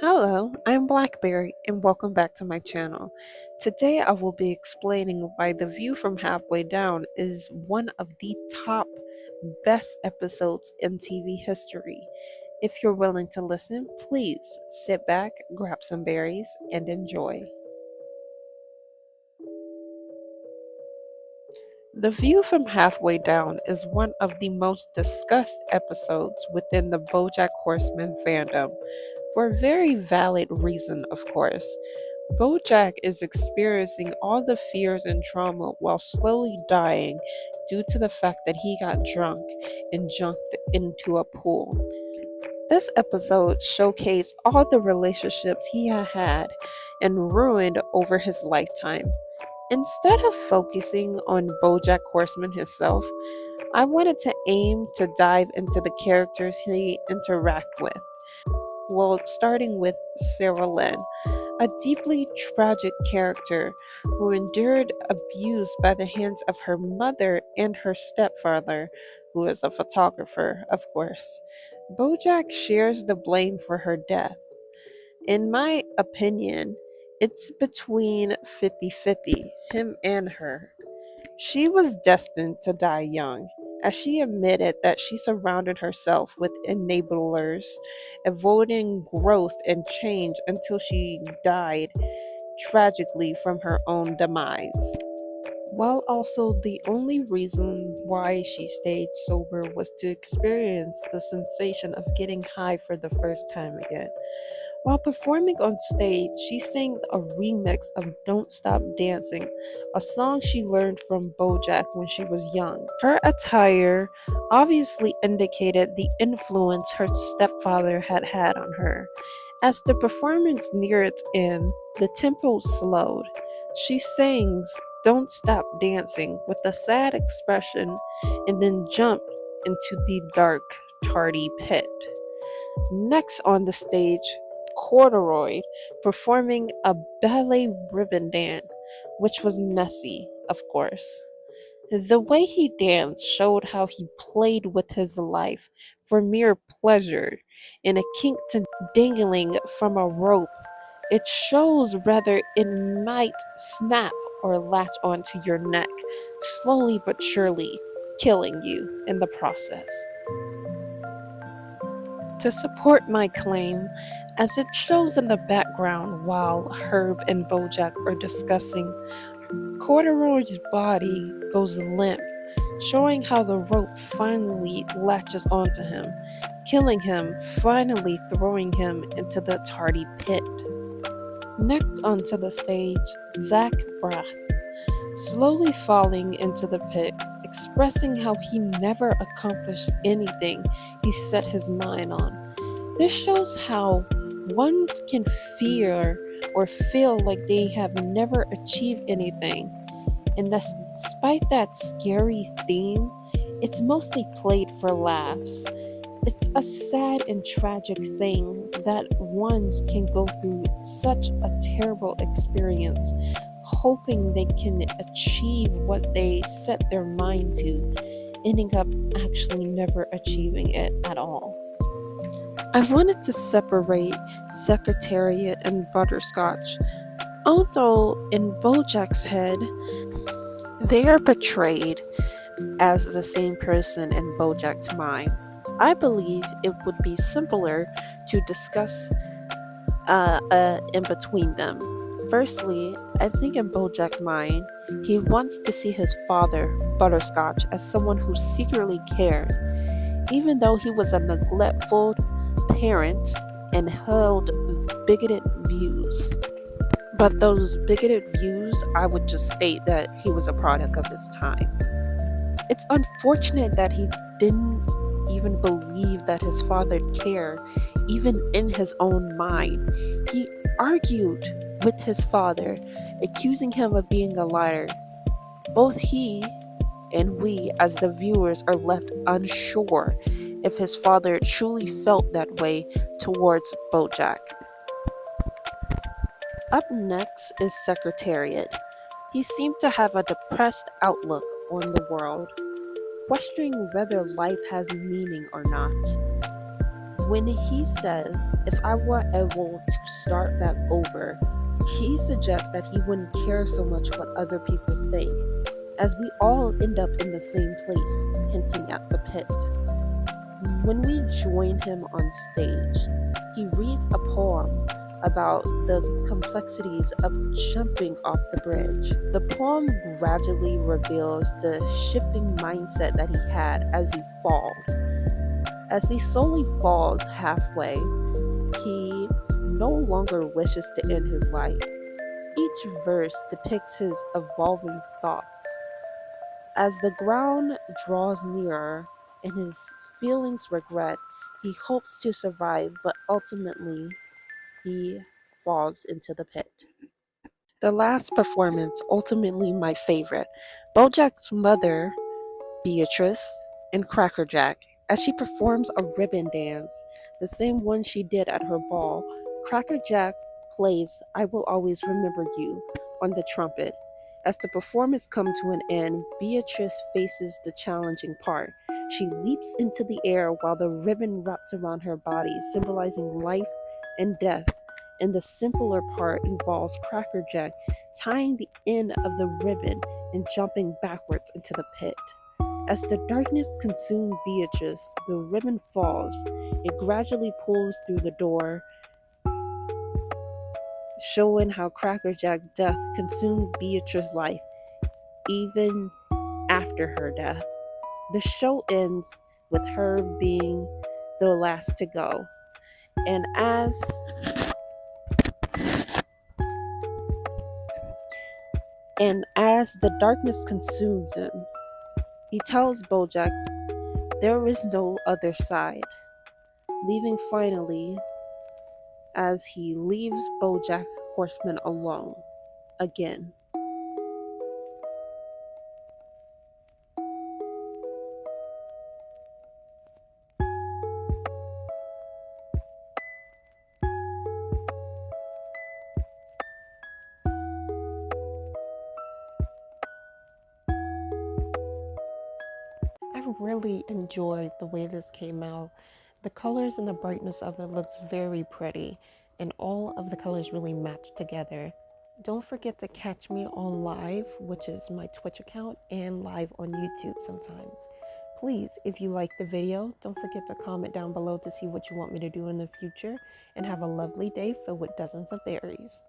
Hello, I'm Blackberry and welcome back to my channel. Today I will be explaining why The View from Halfway Down is one of the top best episodes in TV history. If you're willing to listen, please sit back, grab some berries, and enjoy. The View from Halfway Down is one of the most discussed episodes within the Bojack Horseman fandom, for a very valid reason, of course. Bojack is experiencing all the fears and trauma while slowly dying due to the fact that he got drunk and jumped into a pool. This episode showcased all the relationships he had and ruined over his lifetime. Instead of focusing on Bojack Horseman himself, I wanted to aim to dive into the characters he interact with. Well, starting with Sarah Lynn, a deeply tragic character who endured abuse by the hands of her mother and her stepfather, who is a photographer, of course. Bojack shares the blame for her death. In my opinion, it's between 50-50, him and her. She was destined to die young, as she admitted that she surrounded herself with enablers, avoiding growth and change until she died tragically from her own demise. While also the only reason why she stayed sober was to experience the sensation of getting high for the first time again. While performing on stage, she sang a remix of Don't Stop Dancing, a song she learned from Bojack when she was young. Her attire obviously indicated the influence her stepfather had had on her. As the performance neared its end, the tempo slowed. She sings Don't Stop Dancing with a sad expression and then jumped into the dark, tardy pit. Next on the stage, Corduroy performing a ballet ribbon dance, which was messy, of course. The way he danced showed how he played with his life for mere pleasure, and a kink to dangling from a rope. It shows whether it might snap or latch onto your neck, slowly but surely, killing you in the process. To support my claim, as it shows in the background while Herb and Bojack are discussing, Corduroy's body goes limp, showing how the rope finally latches onto him, killing him, finally throwing him into the tardy pit. Next onto the stage, Zach Braff, slowly falling into the pit, expressing how he never accomplished anything he set his mind on. This shows how one can fear or feel like they have never achieved anything. And despite that scary theme, it's mostly played for laughs. It's a sad and tragic thing that ones can go through such a terrible experience, hoping they can achieve what they set their mind to, ending up actually never achieving it at all. I wanted to separate Secretariat and Butterscotch, although in Bojack's head, they are portrayed as the same person in Bojack's mind. I believe it would be simpler to discuss in between them. Firstly, I think in Bojack's mind, he wants to see his father, Butterscotch, as someone who secretly cared, even though he was a neglectful parent and held bigoted views. But those bigoted views, I would just state that he was a product of his time. It's unfortunate that he didn't even believe that his father cared, even in his own mind. He argued with his father, accusing him of being a liar. Both he and we, as the viewers, are left unsure if his father truly felt that way towards Bojack. Up next is Secretariat. He seemed to have a depressed outlook on the world, questioning whether life has meaning or not. When he says, if I were able to start back over, he suggests that he wouldn't care so much what other people think, as we all end up in the same place, hinting at the pit. When we join him on stage, he reads a poem about the complexities of jumping off the bridge. The poem gradually reveals the shifting mindset that he had as he falls. As he slowly falls halfway, he no longer wishes to end his life. Each verse depicts his evolving thoughts. As the ground draws nearer and his feelings regret, he hopes to survive, but ultimately he falls into the pit. The last performance, ultimately my favorite. Bojack's mother, Beatrice, and Crackerjack, as she performs a ribbon dance, the same one she did at her ball. Crackerjack plays I Will Always Remember You on the trumpet. As the performance comes to an end, Beatrice faces the challenging part. She leaps into the air while the ribbon wraps around her body, symbolizing life and death. And the simpler part involves Crackerjack tying the end of the ribbon and jumping backwards into the pit. As the darkness consumes Beatrice, the ribbon falls. It gradually pulls through the door, showing how Crackerjack's death consumed Beatrice's life even after her death. The show ends with her being the last to go. And as the darkness consumes him, he tells Bojack there is no other side, leaving finally as he leaves Bojack Horseman alone again. I really enjoyed the way this came out. The colors and the brightness of it looks very pretty, and all of the colors really match together. Don't forget to catch me on live, which is my Twitch account, and live on YouTube sometimes. Please, if you like the video, don't forget to comment down below to see what you want me to do in the future, and have a lovely day filled with dozens of berries.